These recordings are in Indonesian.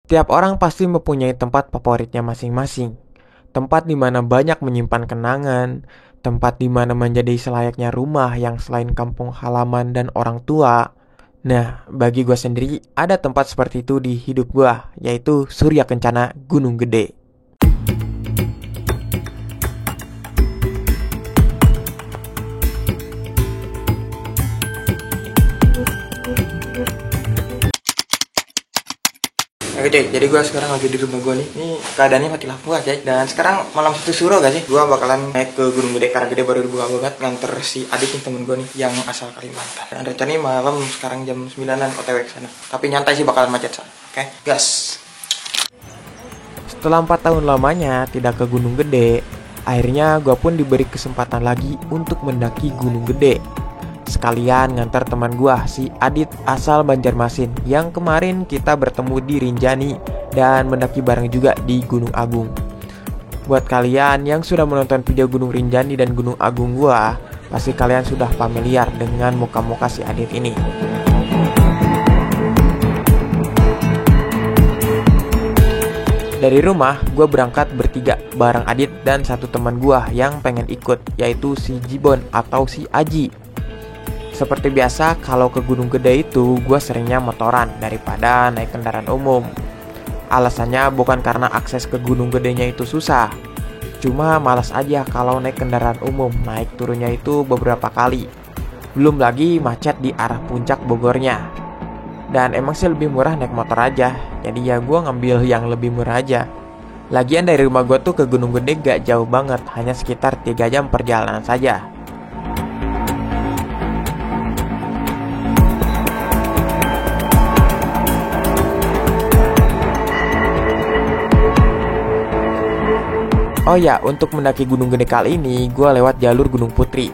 Tiap orang pasti mempunyai tempat favoritnya masing-masing. Tempat di mana banyak menyimpan kenangan, tempat di mana menjadi selayaknya rumah yang selain kampung halaman dan orang tua. Nah, bagi gue sendiri ada tempat seperti itu di hidup gue, yaitu Surya Kencana Gunung Gede. Oke cuy, jadi gue sekarang lagi di rumah gue nih. Ini keadaannya mati lampu aja. Dan sekarang malam satu suro gak sih? Gue bakalan naik ke Gunung Gede karena Gede baru dibuka banget. Nganter si Adit nih, temen gue nih, yang asal Kalimantan. Dan rencananya malam sekarang jam 9-an OTW ke sana. Tapi nyantai sih, bakalan macet sana. Oke, gas. Setelah 4 tahun lamanya tidak ke Gunung Gede, akhirnya gue pun diberi kesempatan lagi untuk mendaki Gunung Gede. Sekalian ngantar teman gua si Adit asal Banjarmasin yang kemarin kita bertemu di Rinjani dan mendaki bareng juga di Gunung Agung. Buat kalian yang sudah menonton video Gunung Rinjani dan Gunung Agung gua, pasti kalian sudah familiar dengan muka-muka si Adit ini. Dari rumah, gue berangkat bertiga bareng Adit dan satu teman gue yang pengen ikut, yaitu si Jibon atau si Aji. Seperti biasa, kalau ke Gunung Gede itu gue seringnya motoran daripada naik kendaraan umum. Alasannya bukan karena akses ke Gunung Gedenya itu susah, cuma malas aja kalau naik kendaraan umum, naik turunnya itu beberapa kali. Belum lagi macet di arah puncak Bogornya. Dan emang sih lebih murah naik motor aja, jadi ya gue ngambil yang lebih murah aja. Lagian dari rumah gue tuh ke Gunung Gede gak jauh banget, hanya sekitar 3 jam perjalanan saja. Oh ya, untuk mendaki Gunung Gede kali ini, gue lewat jalur Gunung Putri.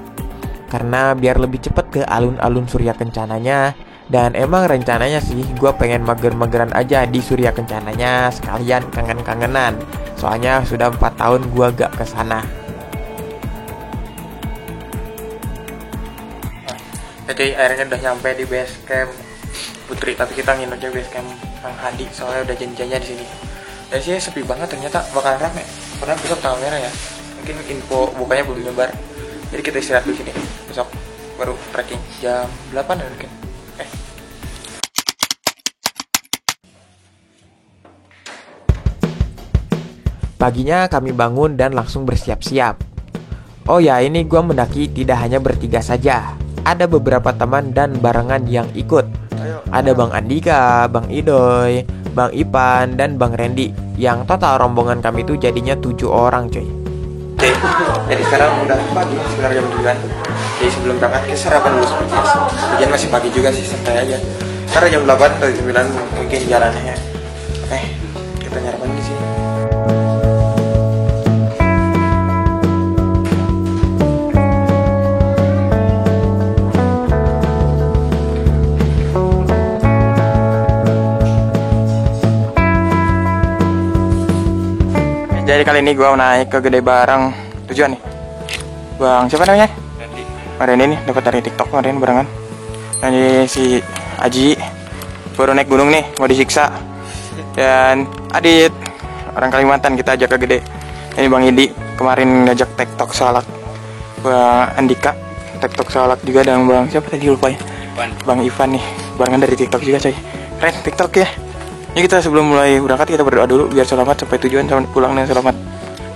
Karena biar lebih cepet ke alun-alun Surya Kencananya. Dan emang rencananya sih, gue pengen mager-mageran aja di Surya Kencananya, sekalian kangen-kangenan. Soalnya sudah 4 tahun gue gak kesana. Oke, akhirnya udah nyampe di base camp Putri. Tapi kita nginepnya base camp Kang Hadi, soalnya udah janjiannya di sini. Dan sih sepi banget, ternyata bakalan rame. Karena besok tanggal merah ya. Mungkin info bukanya belum nyebar. Jadi kita istirahat di sini. Besok baru trekking jam 8 ya mungkin. Paginya kami bangun dan langsung bersiap-siap. Oh ya, ini gue mendaki tidak hanya bertiga saja. Ada beberapa teman dan barengan yang ikut. Ada Bang Andika, Bang Idoy, Bang Ipan, dan Bang Randy. Yang total rombongan kami itu jadinya 7 orang cuy. Oke, jadi sekarang udah pagi, sekitar jam 9. Jadi sebelum berangkat kita sarapan dulu seperti biasa. Hujan masih pagi juga sih, santai aja. Karena jam 8 atau 9 mungkin jalannya. Oke, kita nyarapan di sini. Jadi kali ini gue naik ke Gede bareng tujuan nih. Bang siapa namanya? Randy. Randy nih dapat dari TikTok kemarin barengan. Ini si Aji baru naik gunung nih, mau disiksa. Dan Adit orang Kalimantan kita ajak ke Gede. Ini Bang Idi kemarin ngajak TikTok salak. Bang Andika TikTok salak juga, dan Bang siapa tadi lupa ya? Bang Ivan nih barengan dari TikTok juga coy. Keren TikTok ya. Ini kita sebelum mulai berangkat kita berdoa dulu biar selamat sampai tujuan, sampai pulang dan selamat.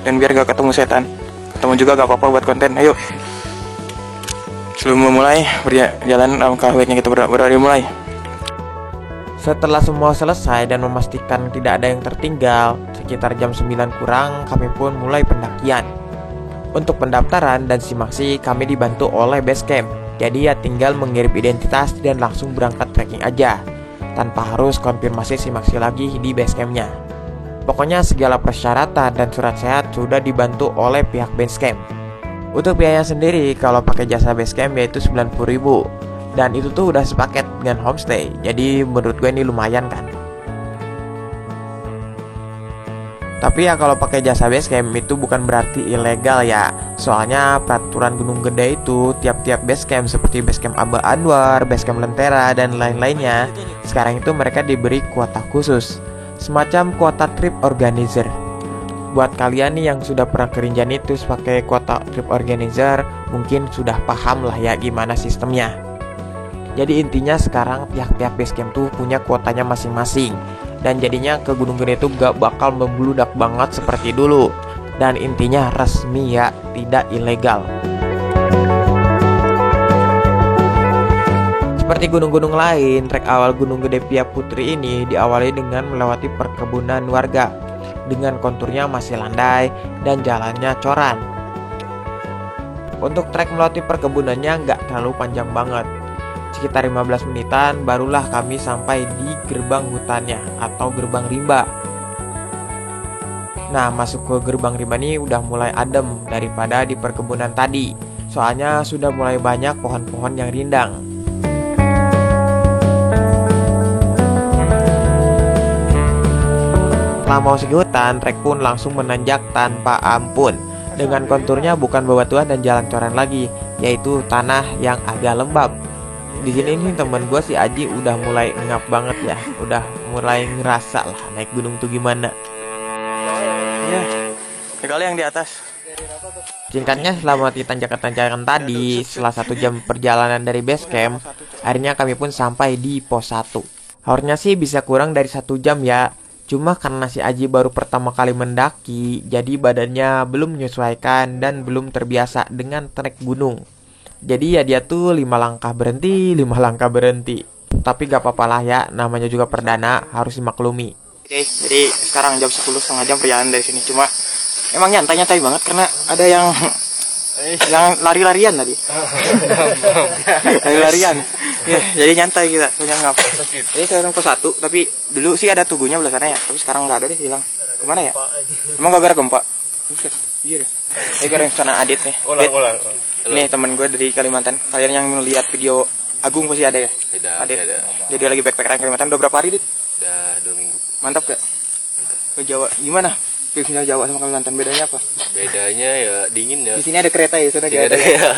Dan biar gak ketemu setan. Ketemu juga gak apa-apa buat konten. Ayo. Sebelum memulai berjalan langkah baiknya kita berdoa dimulai. Setelah semua selesai dan memastikan tidak ada yang tertinggal, sekitar jam 9 kurang kami pun mulai pendakian. Untuk pendaftaran dan simaksi kami dibantu oleh Basecamp. Jadi ya tinggal mengirim identitas dan langsung berangkat trekking aja, tanpa harus konfirmasi simaksi lagi di Basecampnya. Pokoknya segala persyaratan dan surat sehat sudah dibantu oleh pihak Basecamp. Untuk biaya sendiri kalau pakai jasa Basecamp yaitu 90.000, dan itu tuh udah sepaket dengan homestay. Jadi menurut gue ini lumayan kan. Tapi ya kalau pakai jasa Basecamp itu bukan berarti ilegal ya. Soalnya peraturan Gunung Gede itu tiap-tiap Basecamp seperti Basecamp Aba Anwar, Basecamp Lentera, dan lain-lainnya, sekarang itu mereka diberi kuota khusus. semacam kuota trip organizer. Buat kalian nih yang sudah pernah ke Rinjani terus pakai kuota trip organizer, mungkin sudah paham lah ya gimana sistemnya. Jadi intinya sekarang pihak-pihak basecamp tuh punya kuotanya masing-masing, dan jadinya ke Gunung Gede tuh gak bakal membludak banget seperti dulu. Dan intinya resmi ya, tidak ilegal. Seperti gunung-gunung lain, trek awal Gunung Gede Pia Putri ini diawali dengan melewati perkebunan warga dengan konturnya masih landai dan jalannya coran. Untuk trek melewati perkebunannya nggak terlalu panjang banget, sekitar 15 menitan barulah kami sampai di gerbang hutannya atau gerbang rimba. Nah, masuk ke gerbang rimba ini udah mulai adem daripada di perkebunan tadi, soalnya sudah mulai banyak pohon-pohon yang rindang. Setelah mau segi hutan, trek pun langsung menanjak tanpa ampun, dengan konturnya bukan bebatuan dan jalan coran lagi, yaitu tanah yang agak lembab. Di sini nih temen gue si Aji udah mulai ngap banget ya, udah mulai ngerasa lah naik gunung tuh gimana. Iya, kali yang di atas. Singkatnya, selama di tanjakan-tanjakan tadi, setelah 1 jam perjalanan dari base camp, akhirnya kami pun sampai di pos 1. Harusnya sih bisa kurang dari 1 jam ya, cuma karena si Aji baru pertama kali mendaki, jadi badannya belum menyesuaikan dan belum terbiasa dengan trek gunung. Jadi ya dia tuh 5 langkah berhenti, 5 langkah berhenti. Tapi gak apa-apa lah ya, namanya juga perdana, harus dimaklumi. Oke, jadi sekarang jam 10, setengah jam perjalanan dari sini. Cuma emang nyantai-nyantai banget karena ada yang lari-larian tadi. Lari-larian. Ya, jadi nyantai kita, punya ngap. Ini sekarang pos 1, tapi dulu sih ada tugunya belah sana ya, tapi sekarang nggak ada deh, hilang. Kemana ya? Emang gara-gara gempa? Iya deh. Ini gara-gara sana Adit nih. Ulang. Nih temen gue dari Kalimantan. Kalian yang melihat video Agung pasti ada ya? Adit. Jadi dia lagi backpackeran Kalimantan. Udah berapa hari, Dit? Udah 2 minggu. Mantap gak? Mantap. Ke Jawa gimana? Pilihnya Jawa sama Kalimantan bedanya apa? Bedanya ya dingin ya. Di sini ada kereta ya, sana Tidak ada. ya.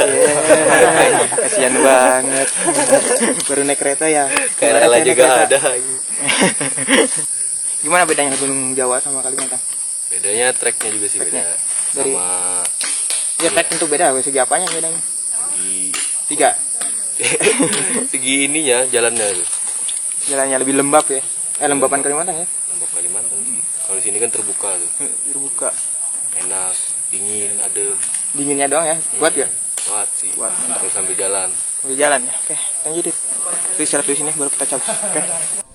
Kasihan banget. Baru naik kereta ya. KRL juga ada. Gimana bedanya Gunung Jawa sama Kalimantan? Bedanya treknya juga sih beda. Dari- Sama Ya trek tentu beda, segi apanya bedanya? segi 3. segi ininya jalannya tuh. Jalannya lebih lembab ya. Lembaban Kalimantan ya. Lembab Kalimantan. Kalau sini kan terbuka tuh. Terbuka. Enak, dingin, adem. Dinginnya doang ya. Kuat ya? Kuat sih. Kuat. Terus sambil jalan. Sambil jalan ya. Oke, lanjut Dit. Terus istirahat di sini baru kita cabut. Oke.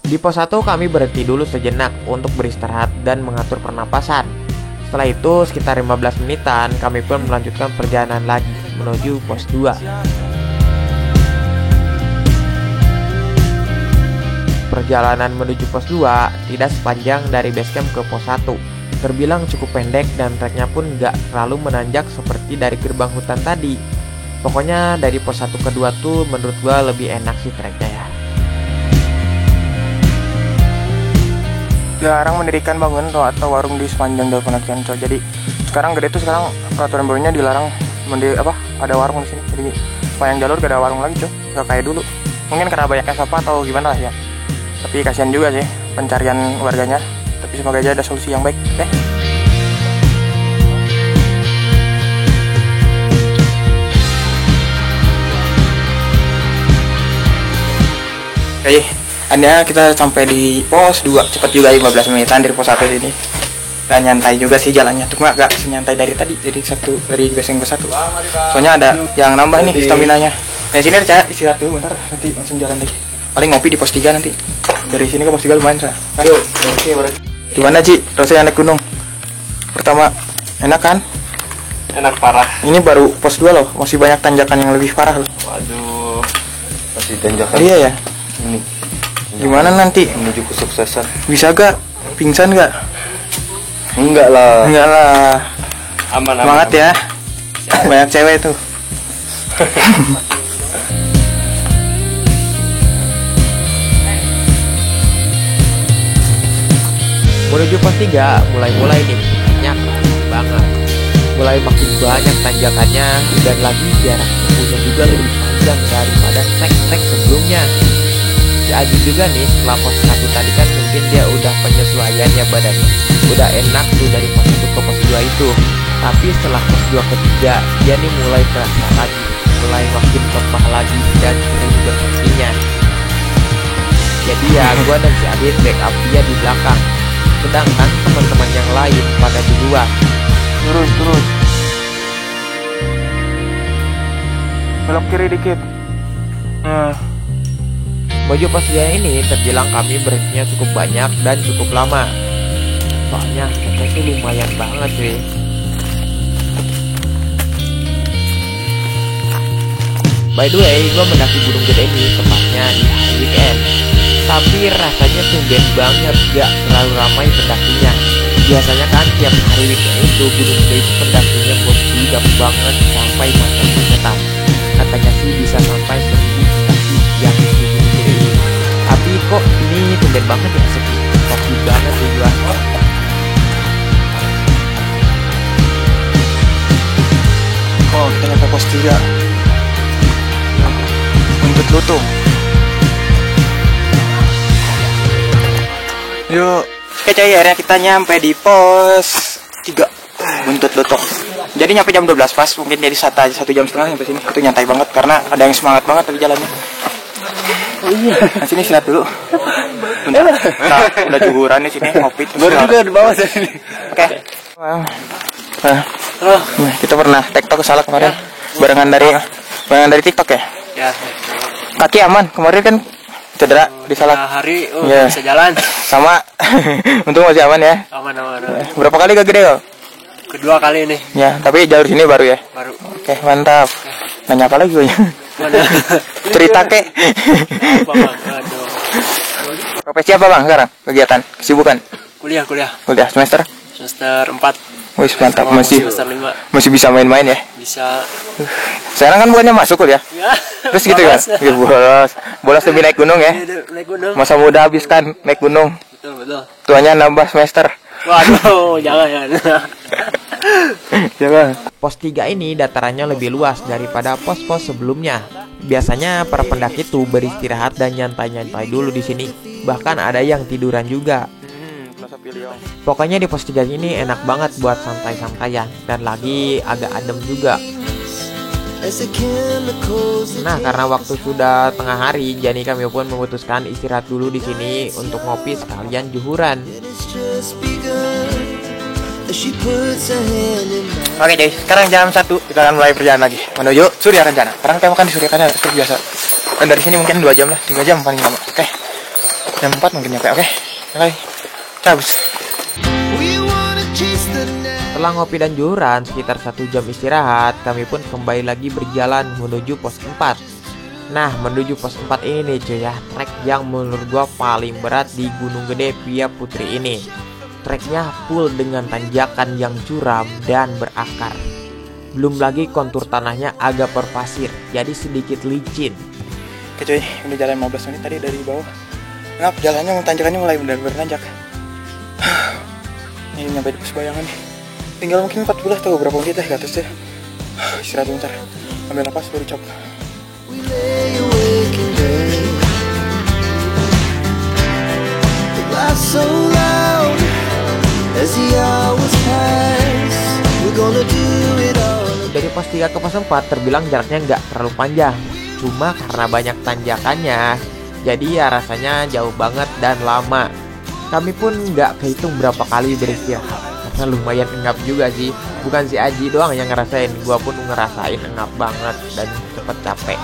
Di pos 1 kami berhenti dulu sejenak untuk beristirahat dan mengatur pernapasan. Setelah itu sekitar 15 menitan kami pun melanjutkan perjalanan lagi menuju pos 2. Perjalanan menuju pos 2 tidak sepanjang dari base camp ke pos 1. Terbilang cukup pendek dan treknya pun gak terlalu menanjak seperti dari gerbang hutan tadi. Pokoknya dari pos 1 ke 2 tuh menurut gua lebih enak sih treknya ya. Jarang mendirikan bangunan atau warung di sepanjang jalur pendakian, coy. Jadi sekarang Gede tuh sekarang peraturan barunya dilarang ada warung di sini. Jadi sepanjang jalur gak ada warung lagi, coy. Gak kayak dulu. Mungkin karena banyaknya sampah atau gimana lah ya. Tapi kasihan juga sih pencarian warganya. Tapi semoga aja ada solusi yang baik. Oke. Oke, akhirnya kita sampai di pos 2. Cepat juga 15 menitan dari pos 1 sini. Dan nyantai juga sih jalannya. Cuma agak senyantai dari tadi. Jadi dari base camp ke 1. Soalnya ada yang nambah nih stamina-nya. Nah, sini ada istirahat dulu bentar, nanti langsung jalan lagi. Paling ngopi di pos 3 nanti. Dari sini ke pos 3 lumayan, Sa. Oke, gimana, Ci? Rasanya naik gunung? Pertama, enak kan? Enak parah. Ini baru pos 2 loh, masih banyak tanjakan yang lebih parah loh. Waduh. Masih tanjakan. Iya ya. Ini. Gimana nanti? Menuju kesuksesan. Bisa gak? Pingsan gak? Enggak lah. Enggak lah. Aman. Semangat ya. Banyak cewek tuh. Menuju pos 3 mulai nih banyak banget. Mulai makin banyak tanjakannya dan lagi jarak tempuhnya juga lebih panjang daripada trek-trek sebelumnya. si Aji juga nih, setelah pos 1 tadi kan mungkin dia udah penyesuaian ya badannya, udah enak tuh dari pos 1 ke pos 2 itu. Tapi setelah pos 2 ke 3 dia nih mulai kerasa lagi, mulai makin lemah lagi dan sering berhentinya. Jadi ya gua dan si Adit backup dia di belakang, sedangkan teman-teman yang lain pada di luar. Terus belok kiri dikit. Menuju pos 2 ini terbilang kami berhentinya cukup banyak dan cukup lama. Soalnya kita tuh lumayan banget cuy. By the way, gue mendaki Gunung Gede ini tepatnya di hari weekend. Tapi rasanya tumben banget, gak terlalu ramai pendakinya. Biasanya kan tiap hari weekend itu Gunung Gede itu pendakinya membludak banget sampai macet-macetan. Katanya sih bisa sampai 1000 pendaki yang di Gunung Gede ini. Tapi kok ini tumben banget ya, sepi. Kopi banget sih gua. Oh, kita nyampe pos 3. Buntut lutung. Yuk. Oke coy, akhirnya kita nyampe di pos 3 Buntut lutung. Jadi nyampe jam 12 pas, mungkin jadi 1 jam setengah sampai sini. Itu nyantai banget karena ada yang semangat banget tadi jalannya. Oh iya. Nah, sini istirahat dulu. Bentar. Nah, udah juhuran di sini ngopi. Baru juga di bawah sini. Oke. Nah, kita pernah TikTok salah kemarin. Barengan dari TikTok ya? Ya. Kaki aman. Kemarin kan cedera di salak. Hari Ya. bisa jalan. Sama. Untung masih aman ya. Aman. Berapa kali ke Gede kok? Kedua kali ini Ya, tapi jalur sini baru ya. baru. Oke, mantap. Nanya apa lagi gue? Mana? Cerita kek. Apa, Bang? Aduh. Profesi apa bang sekarang? Kegiatan, kesibukan? Kuliah. Udah semester? Semester 4. Wih, mantap. Semester 5. Masih bisa main-main ya. Bisa. Sekarang kan bukannya masuk kuliah. Ya. Terus gitu kan? Ya, bolos lebih naik gunung ya. Naik gunung. Masa muda habiskan naik gunung. Betul. Tuanya nambah semester. Waduh, jangan. Jangan. Pos 3 ini datarannya lebih luas daripada pos-pos sebelumnya. Biasanya para pendaki tuh beristirahat dan nyantai-nyantai dulu di sini. Bahkan ada yang tiduran juga. Pokoknya di pos 3 ini enak banget buat santai-santaian dan lagi agak adem juga. Nah, karena waktu sudah tengah hari, jadi kami pun memutuskan istirahat dulu di sini untuk ngopi sekalian juhuran. Oke deh, sekarang jam 1 kita akan mulai perjalanan lagi menuju Surya Kencana. Sekarang kita makan di Surya Kencana seperti biasa. Dan dari sini mungkin 2 jam lah, 3 jam paling lama. Oke, jam 4 mungkin nyampe. Oke, mulai cabut. Setelah ngopi dan juhuran, sekitar 1 jam istirahat, kami pun kembali lagi berjalan menuju pos 4. Nah, menuju pos 4 ini nih cuy ya, trek yang menurut gua paling berat di Gunung Gede Via Putri ini. Treknya full dengan tanjakan yang curam dan berakar. Belum lagi kontur tanahnya agak berpasir, jadi sedikit licin. Oke cuy, ini jalan 15 menit tadi dari bawah. Kenapa jalannya, tanjakannya mulai benar-benar nanjak. Ini nyampe di pos bayangan nih. Tinggal mungkin 14 atau berapa menit ke atas ya. Istirahat bentar, ambil napas baru cap. Dari pos 3 ke pos 4 terbilang jaraknya nggak terlalu panjang. Cuma karena banyak tanjakannya, jadi ya rasanya jauh banget dan lama. Kami pun nggak kehitung berapa kali beristirahat, karena lumayan engap juga sih. Bukan si Aji doang yang ngerasain, gua pun ngerasain engap banget dan cepet capek.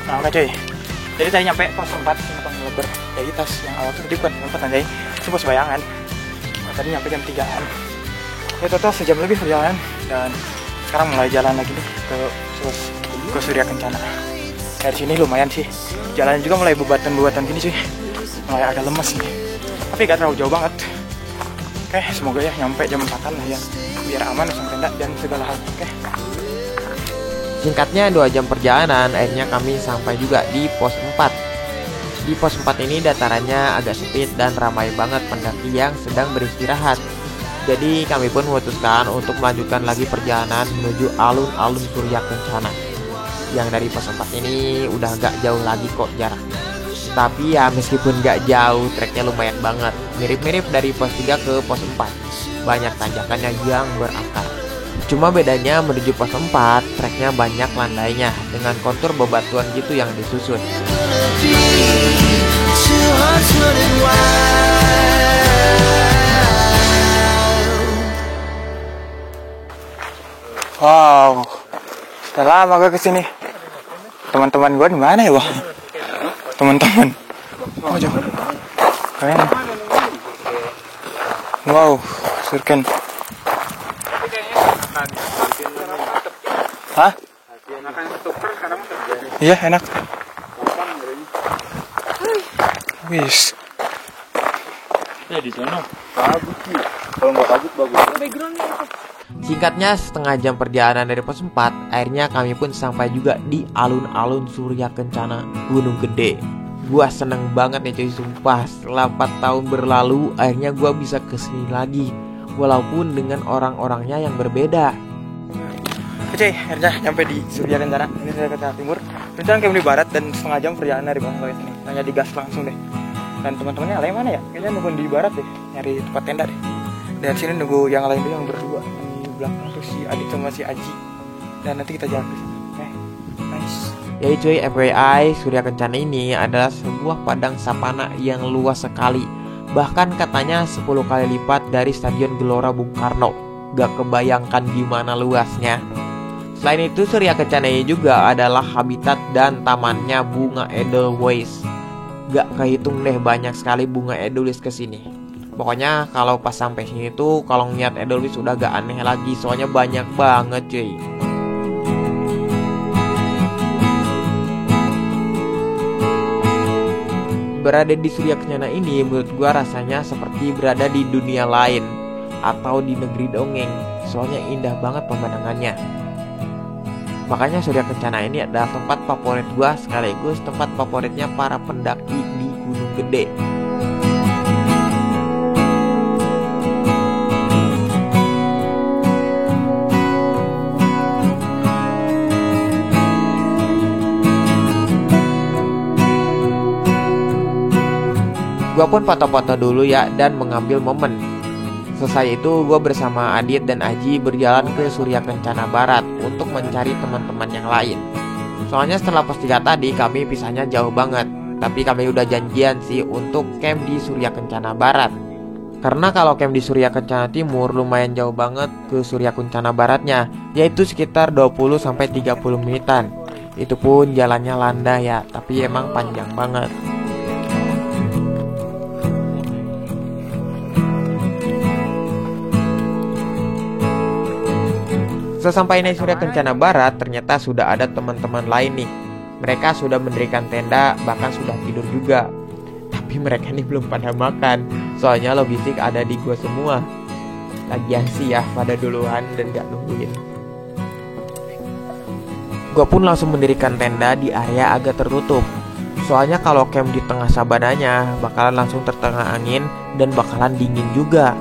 Nah, oke cuy. Jadi tadi nyampe pos 4 Simpang Leber. Jadi tas yang awal tuh bukan tempat nanti. Itu pos bayangan. Nah, tadi nyampe jam 3-an. Ya total sejam lebih perjalanan dan sekarang mulai jalan lagi nih ke Surya Kencana. Dari sini lumayan sih. Jalannya juga mulai bebatuan gini cuy. Mulai agak lemes nih. Tapi gak terlalu jauh banget. Oke, semoga ya nyampe jam 4-an lah ya. Biar aman, langsung tenda dan segala hal. Oke. Singkatnya 2 jam perjalanan, akhirnya kami sampai juga di pos 4. Di pos 4 ini datarannya agak sempit dan ramai banget pendaki yang sedang beristirahat. Jadi kami pun memutuskan untuk melanjutkan lagi perjalanan menuju alun-alun Surya Kencana. Yang dari pos 4 ini udah gak jauh lagi kok jaraknya. Tapi ya meskipun gak jauh, treknya lumayan banget. Mirip-mirip dari pos 3 ke pos 4. Banyak tanjakannya yang berakar. Cuma bedanya menuju pos 4, treknya banyak landainya dengan kontur bebatuan gitu yang disusun. Wow, udah lama gue kesini. Teman-teman gue di mana ya, wah? Teman-teman. Oh, jauh. Keren. Wow, surken. Hah? Iya, enak. Wis. Ya di sana. Kabut sih. Kalau nggak kabut bagus. Singkatnya setengah jam perjalanan dari pos 4, akhirnya kami pun sampai juga di alun-alun Surya Kencana, Gunung Gede. Gua seneng banget nih cuy, sumpah. Setelah 4 tahun berlalu, akhirnya gua bisa kesini lagi, walaupun dengan orang-orangnya yang berbeda. Oke, akhirnya nyampe di Surya Kencana. Ini Surya Kencana Timur. Rencana kami di barat dan setengah jam perjalanan dari bawah ke sini. Hanya digas langsung deh. Dan teman-temannya lain mana ya? Kayaknya nunggu di barat deh, nyari tempat tenda deh. Dan sini nunggu yang lain dulu yang berdua. Di belakang tuh si Adit sama si Aji. Dan nanti kita jalan ke sana. Nice. Jadi cuy, FYI, Surya Kencana ini adalah sebuah padang sapana yang luas sekali. Bahkan katanya 10 kali lipat dari Stadion Gelora Bung Karno. Gak kebayangkan gimana luasnya. Selain itu, Surya Kencana ini juga adalah habitat dan tamannya bunga Edelweiss. Gak kehitung deh, banyak sekali bunga Edelweiss kesini. Pokoknya kalau pas sampai sini tuh, kalau ngeliat Edelweiss udah gak aneh lagi, soalnya banyak banget cuy. Berada di Surya Kencana ini menurut gua rasanya seperti berada di dunia lain atau di negeri dongeng, soalnya indah banget pemandangannya. Makanya Surya Kencana ini adalah tempat favorit gua sekaligus tempat favoritnya para pendaki di Gunung Gede. Gua pun foto-foto dulu ya dan mengambil momen. Selesai itu gue bersama Adit dan Aji berjalan ke Surya Kencana Barat untuk mencari teman-teman yang lain. Soalnya setelah pos 3 tadi kami pisahnya jauh banget. Tapi kami udah janjian sih untuk camp di Surya Kencana Barat. Karena kalau camp di Surya Kencana Timur lumayan jauh banget ke Surya Kencana Baratnya, yaitu sekitar 20-30 menitan. Itu pun jalannya landai ya, tapi emang panjang banget. Sesampainya Surya Kencana Barat, ternyata sudah ada teman-teman lain nih. Mereka sudah mendirikan tenda, bahkan sudah tidur juga. Tapi mereka ini belum pada makan, soalnya logistik ada di gua semua. Lagian sih ya, pada duluan dan gak nungguin. Gua pun langsung mendirikan tenda di area agak tertutup. Soalnya kalau camp di tengah sabananya, bakalan langsung terkena angin dan bakalan dingin juga.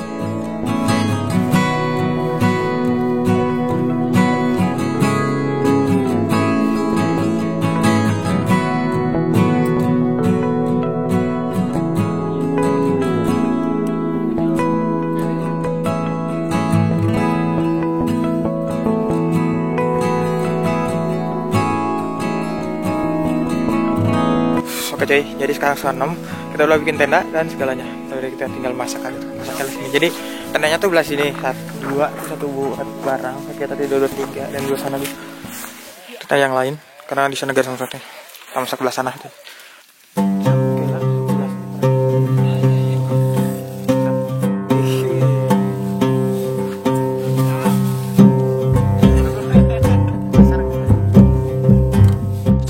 Oke cuy, jadi sekarang setengah 6 kita udah bikin tenda dan segalanya. Kita tinggal masak aja, masaknya di sini. Jadi tendanya tuh belah sini, satu buat barang, kita tadi 2, 3 dan 2 sana tuh. Kita yang lain karena di sana gak sama satu. Kita masak belah sana tuh.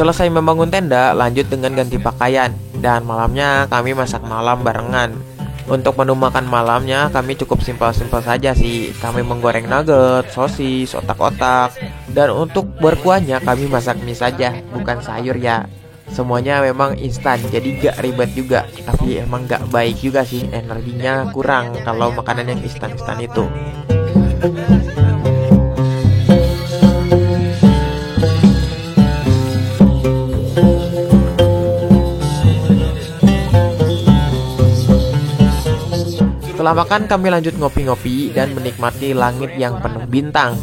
Selesai membangun tenda, lanjut dengan ganti pakaian. Dan malamnya kami masak malam barengan. Untuk menu makan malamnya kami cukup simpel-simpel saja sih. Kami menggoreng nugget, sosis, otak-otak, Dan untuk berkuahnya kami masak mie saja, bukan sayur ya. Semuanya memang instan, jadi gak ribet juga. Tapi emang gak baik juga sih, energinya kurang kalau makanan yang instan-instan itu. Setelah makan kami lanjut ngopi-ngopi dan menikmati langit yang penuh bintang.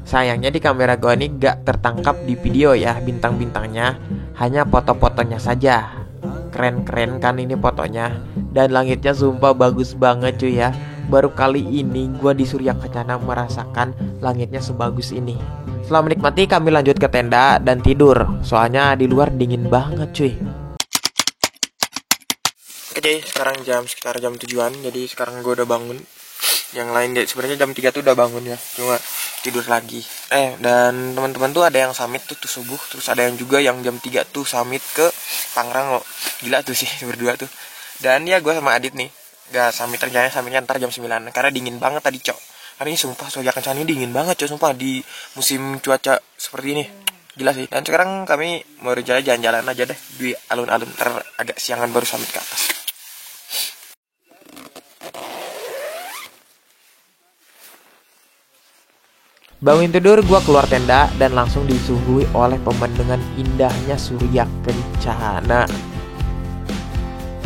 Sayangnya di kamera gua ini gak tertangkap di video ya bintang-bintangnya, hanya foto-fotonya saja. Keren-keren kan ini fotonya. Dan langitnya sumpah bagus banget cuy ya. Baru kali ini gua di Surya Kencana merasakan langitnya sebagus ini. Setelah menikmati kami lanjut ke tenda dan tidur. Soalnya di luar dingin banget cuy. Oke, sekarang sekitar jam 7-an. Jadi sekarang gue udah bangun. Yang lain deh sebenarnya jam 3 tuh udah bangun ya, cuma tidur lagi. Dan teman-teman tuh ada yang summit tuh subuh, terus ada yang juga yang jam 3 tuh summit ke Tangerang loh. Gila tuh sih berdua tuh. Dan ya gue sama Adit nih gak summit, rencananya summitnya ntar jam 9 karena dingin banget tadi cok. Hari ini sumpah Surya Kencana ini dingin banget cok, sumpah di musim cuaca seperti ini. Gila sih. Dan sekarang kami mau jalan-jalan aja deh di alun-alun, ntar agak siangan baru summit ke atas. Bangun tidur, gua keluar tenda dan langsung disuguhi oleh pemandangan indahnya Surya Kencana.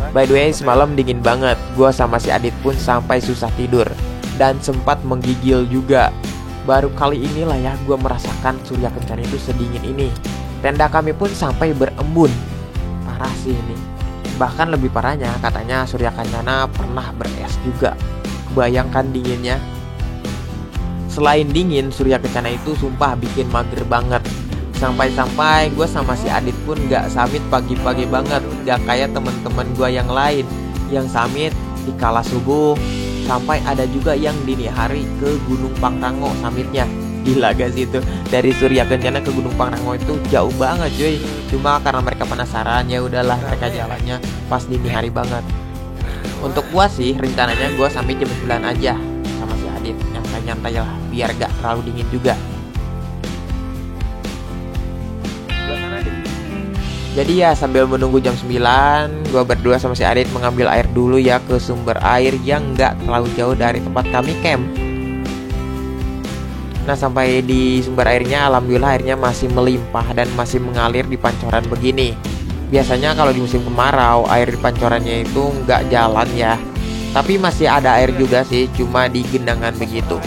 By the way, semalam dingin banget. Gua sama si Adit pun sampai susah tidur dan sempat menggigil juga. Baru kali inilah ya gua merasakan Surya Kencana itu sedingin ini. Tenda kami pun sampai berembun. Parah sih ini. Bahkan lebih parahnya katanya Surya Kencana pernah beres juga. Bayangkan dinginnya. Selain dingin, Surya Kencana itu sumpah bikin mager banget. Sampai-sampai gue sama si Adit pun gak summit pagi-pagi banget. Gak kayak temen-temen gue yang lain yang summit di kala subuh. Sampai ada juga yang dini hari ke Gunung Pangrango summitnya. Gila gak sih itu? Dari Surya Kencana ke Gunung Pangrango itu jauh banget cuy. Cuma karena mereka penasaran ya udahlah mereka jalannya pas dini hari banget. Untuk gue sih rencananya gue summit jam 9 aja sama si Adit, nyantai-nyantai lah biar gak terlalu dingin juga. Jadi ya sambil menunggu jam 9, gue berdua sama si Adit mengambil air dulu ya ke sumber air yang gak terlalu jauh dari tempat kami camp. Nah sampai di sumber airnya, alhamdulillah airnya masih melimpah dan masih mengalir di pancoran begini. Biasanya kalau di musim kemarau air di pancorannya itu nggak jalan ya. Tapi masih ada air juga sih, cuma di genangan begitu.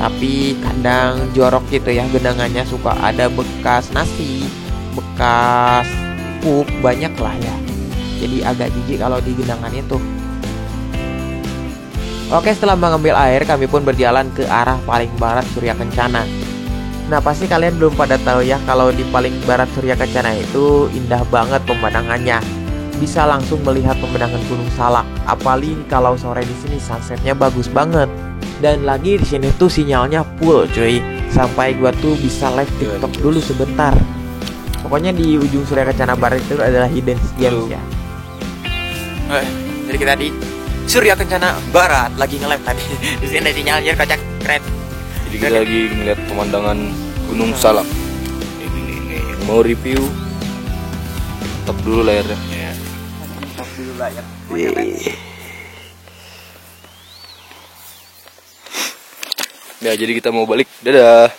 Tapi kadang jorok gitu ya genangannya, suka ada bekas nasi, bekas pup, banyak lah ya. Jadi agak jijik kalau di genangan itu. Oke, setelah mengambil air kami pun berjalan ke arah paling barat Surya Kencana. Nah pasti kalian belum pada tahu ya kalau di paling barat Surya Kencana itu indah banget pemandangannya. Bisa langsung melihat pemandangan Gunung Salak. Apalagi kalau sore di sini sunsetnya bagus banget. Dan lagi di sini tuh sinyalnya full cuy. Sampai gua tuh bisa live TikTok dulu sebentar. Pokoknya di ujung Surya Kencana Barat itu adalah hidden gems ya. Jadi kita di Surya Kencana Barat lagi nge-live tadi. Di sini ada sinyalnya kocak keren. Jadi kita lagi ngeliat pemandangan Gunung Salak. Mau review, stop dulu layarnya. Stop dulu layar. Ya jadi kita mau balik. Dadah.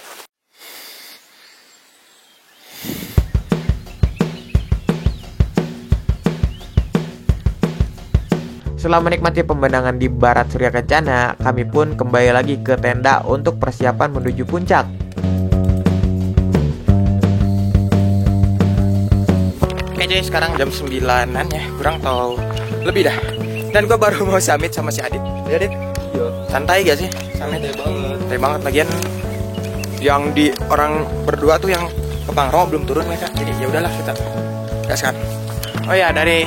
Setelah menikmati pemandangan di barat Surya Kencana, kami pun kembali lagi ke tenda untuk persiapan menuju puncak. Oke cuy, sekarang jam 9-an ya, kurang tahu lebih dah. Dan gua baru mau summit sama si Adit. Ya Adit? Iya. Santai gak sih? Santai banget. Santai banget, lagian yang di orang berdua tuh yang ke Pangrango belum turun mereka. Jadi ya udahlah kita gaskan. Oh ya, dari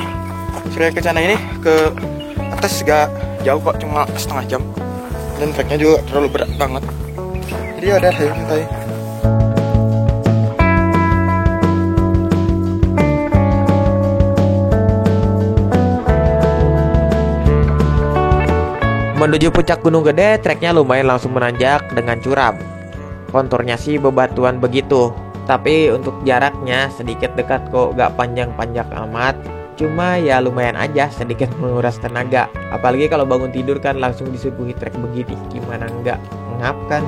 Surya Kencana ini ke atas gak jauh kok, cuma setengah jam. Dan treknya juga terlalu berat banget. Jadi ya udah, ayo santai. Menuju puncak Gunung Gede, treknya lumayan langsung menanjak dengan curam. Konturnya sih bebatuan begitu, tapi untuk jaraknya sedikit dekat kok, gak panjang-panjang amat. Cuma ya lumayan aja, sedikit menguras tenaga. Apalagi kalau bangun tidur kan langsung disuguhi trek begini, gimana nggak ngap kan?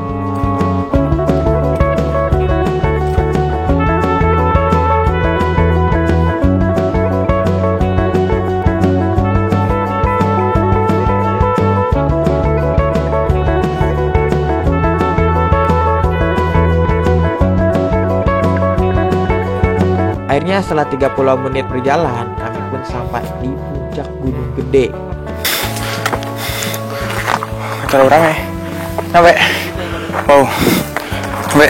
Akhirnya setelah 30 menit berjalan, kami pun sampai di puncak Gunung Gede. Kalau orang ya, sampai, wow, sampai,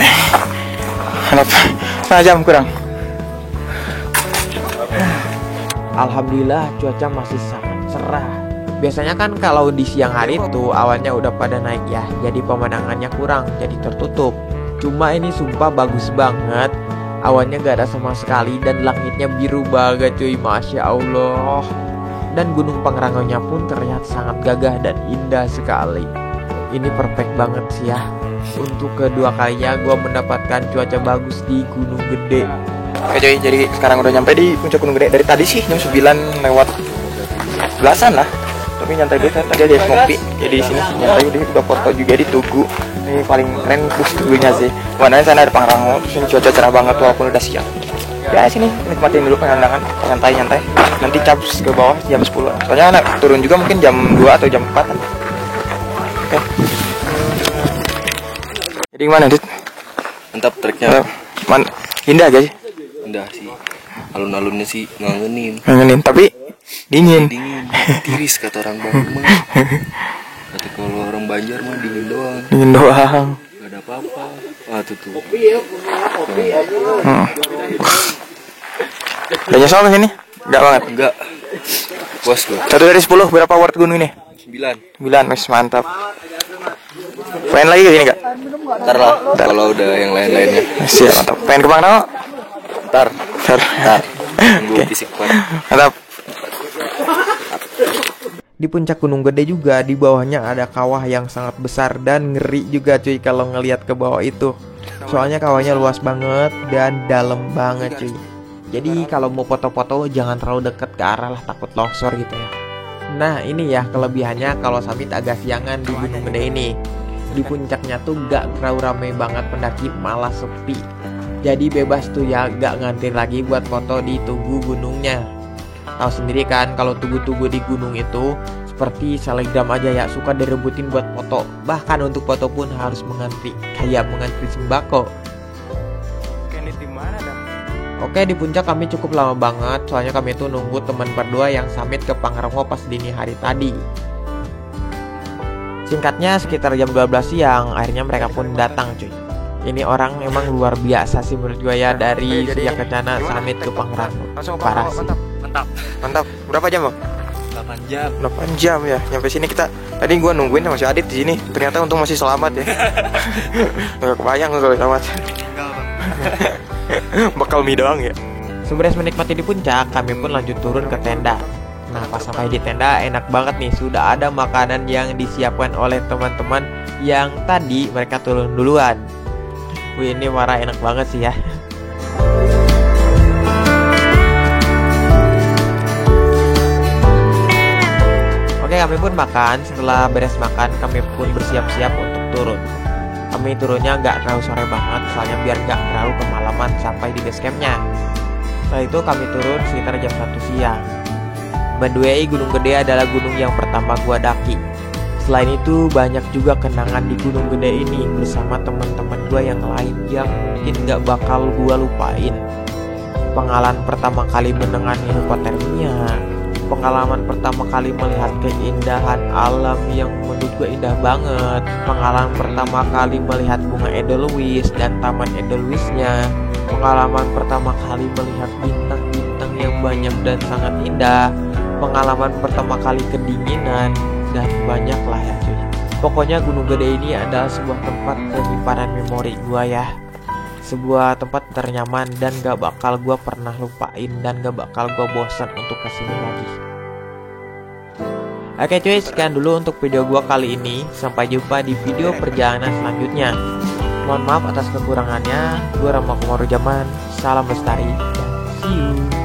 setengah jam kurang. Alhamdulillah cuaca masih sangat cerah. Biasanya kan kalau di siang hari tuh awalnya udah pada naik ya, jadi pemandangannya kurang, jadi tertutup. Cuma ini sumpah bagus banget. Awannya gak ada sama sekali dan langitnya biru banget cuy, Masya Allah. Dan Gunung Pangrangonya pun terlihat sangat gagah dan indah sekali. Ini perfect banget sih ya. Untuk kedua kalinya gue mendapatkan cuaca bagus di Gunung Gede. Oke cuy, jadi sekarang udah nyampe di puncak Gunung Gede. Dari tadi sih jam 9 lewat belasan lah. Tapi nyantai dulu, tadi ada ngopi. Jadi di sini nyantai udah foto juga di Tugu. Ini paling keren bus Tugunya sih. Warnanya sana ada Pangrango, terus ini cuaca cerah banget walaupun udah siang. Ya sini nikmatin dulu pemandangan, nyantai-nyantai. Nanti cabut ke bawah jam 10. Soalnya anak turun juga mungkin jam 2 atau jam 4. Oke. Jadi gimana, Dit? Mantap treknya. Indah gak sih? Indah sih. Alun-alunnya sih Ngangenin, tapi dingin. Tiris kata orang Bandung mah. Kata kalau orang Banjar mah dingin doang. Gak ada apa-apa. Ah tuh. Udah nyesel ke sini? Enggak banget. Enggak. Puas gua. 1 dari 10 berapa award gunung ini? 9. 9, wes mantap. Pengen lagi ke sini enggak? Ntar lah. Kalau udah yang lain-lainnya. Siap, mantap. Pengen ke Pangrango? Ntar. Ntar. Tunggu fisik pan. Mantap. Di puncak Gunung Gede juga di bawahnya ada kawah yang sangat besar dan ngeri juga cuy kalau ngelihat ke bawah itu. Soalnya kawahnya luas banget dan dalam banget cuy. Jadi kalau mau foto-foto jangan terlalu dekat ke arah lah, takut longsor gitu ya. Nah ini ya kelebihannya kalau summit agak siangan di Gunung Gede ini. Di puncaknya tuh gak terlalu ramai banget pendaki, malah sepi. Jadi bebas tuh ya, gak ngantri lagi buat foto di tugu gunungnya. Tahu sendiri kan kalau tugu-tugu di gunung itu seperti selebgram aja ya, suka direbutin buat foto. Bahkan untuk foto pun harus mengantri, kayak mengantri sembako. Oke, di puncak kami cukup lama banget, soalnya kami tuh nunggu teman berdua yang summit ke Pangrango pas dini hari tadi. Singkatnya sekitar jam 12 siang, akhirnya mereka pun datang cuy. Ini orang emang luar biasa sih menurut gue ya, dari sejak rencana summit ke Pangrango. Parah sih. Mantap. Berapa jam, Bang? 8 jam. 8 jam ya. Nyampe sini kita. Tadi gua nungguin sama si Adit di sini. Ternyata untung masih selamat ya. Enggak kebayang kalau selamat. Bakal mie doang ya. Seberes menikmati di puncak, kami pun lanjut turun ke tenda. Nah, pas sampai di tenda enak banget nih, sudah ada makanan yang disiapkan oleh teman-teman yang tadi mereka turun duluan. Wih, ini marah enak banget sih ya. Oke, kami pun makan. Setelah beres makan, kami pun bersiap-siap untuk turun. Kami turunnya nggak terlalu sore banget, soalnya biar nggak terlalu kemalaman sampai di base campnya. Setelah itu kami turun sekitar jam 1 siang. By the way, Gunung Gede adalah gunung yang pertama gua daki. Selain itu, banyak juga kenangan di Gunung Gede ini bersama teman-teman gua yang lain yang mungkin nggak bakal gua lupain. Pengalaman pertama kali menengahi hipotermia, pengalaman pertama kali melihat keindahan alam yang menurut gue indah banget, pengalaman pertama kali melihat bunga edelweiss dan taman edelweissnya, pengalaman pertama kali melihat bintang-bintang yang banyak dan sangat indah, pengalaman pertama kali kedinginan, dan banyak lah ya cuy. Pokoknya Gunung Gede ini adalah sebuah tempat penyimpanan memori gue ya. Sebuah tempat ternyaman dan gak bakal gue pernah lupain dan gak bakal gue bosan untuk kesini lagi. Oke cuy, sekian dulu untuk video gue kali ini. Sampai jumpa di video perjalanan selanjutnya. Mohon maaf atas kekurangannya. Gue Rama Komaru Zaman. Salam lestari. See you.